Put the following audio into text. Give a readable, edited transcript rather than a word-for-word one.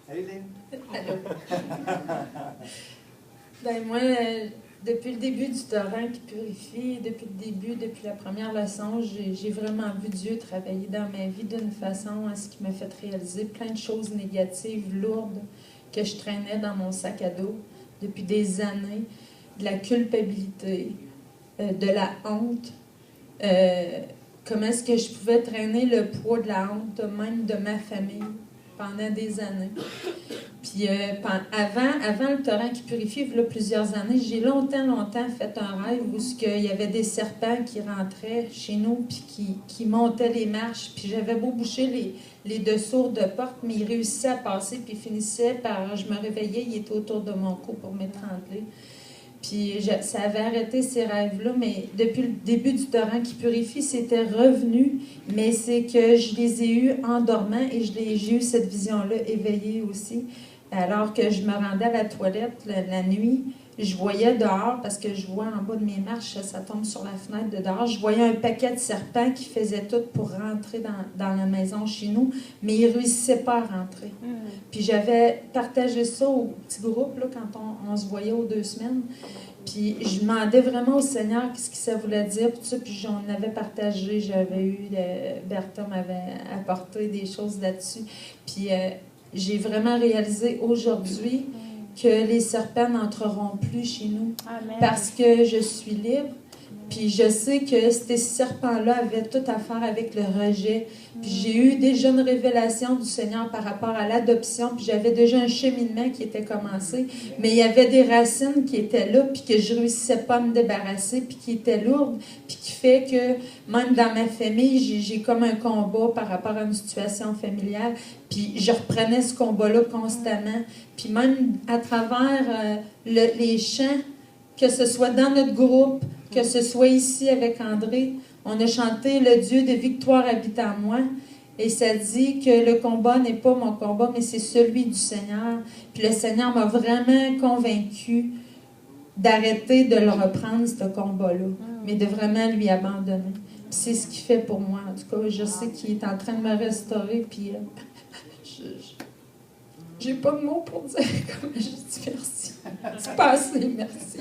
Hey, Lynn. Allô. Ben moi, depuis le début du torrent qui purifie, depuis la première leçon, j'ai vraiment vu Dieu travailler dans ma vie d'une façon à ce qui m'a fait réaliser plein de choses négatives, lourdes, que je traînais dans mon sac à dos depuis des années, de la culpabilité, de la honte. Comment est-ce que je pouvais traîner le poids de la honte, même de ma famille, pendant des années. Puis avant le torrent qui purifie, il y a plusieurs années, j'ai longtemps fait un rêve où il y avait des serpents qui rentraient chez nous puis qui montaient les marches. Puis j'avais beau boucher les dessous de porte, mais ils réussissaient à passer puis finissaient par... Je me réveillais, ils étaient autour de mon cou pour m'étrangler. Puis ça avait arrêté ces rêves-là, mais depuis le début du torrent qui purifie, c'était revenu, mais c'est que je les ai eus en dormant et j'ai eu cette vision-là éveillée aussi. Alors que je me rendais à la toilette la nuit, je voyais dehors, parce que je vois en bas de mes marches, ça tombe sur la fenêtre de dehors, je voyais un paquet de serpents qui faisaient tout pour rentrer dans la maison chez nous, mais ils ne réussissaient pas à rentrer. Puis j'avais partagé ça au petit groupe, là, quand on se voyait aux 2 semaines. Puis je demandais vraiment au Seigneur ce que ça voulait dire, puis tout ça, puis j'en avais partagé, j'avais eu, Bertha m'avait apporté des choses là-dessus. Puis j'ai vraiment réalisé aujourd'hui que les serpents n'entreront plus chez nous. Amen. Parce que je suis libre. Puis je sais que ces serpents-là avaient tout à faire avec le rejet. Puis j'ai eu déjà une révélation du Seigneur par rapport à l'adoption. Puis j'avais déjà un cheminement qui était commencé. Mais il y avait des racines qui étaient là, puis que je ne réussissais pas à me débarrasser, puis qui étaient lourdes, puis qui fait que même dans ma famille, j'ai comme un combat par rapport à une situation familiale. Puis je reprenais ce combat-là constamment. Puis même à travers les chants, que ce soit dans notre groupe, que ce soit ici avec André, on a chanté « Le Dieu de victoire habite en moi ». Et ça dit que le combat n'est pas mon combat, mais c'est celui du Seigneur. Puis le Seigneur m'a vraiment convaincue d'arrêter de le reprendre, ce combat-là, mais de vraiment lui abandonner. Puis c'est ce qu'il fait pour moi. En tout cas, je sais qu'il est en train de me restaurer, puis j'ai pas de mots pour dire comment je dis merci. C'est pas assez, merci.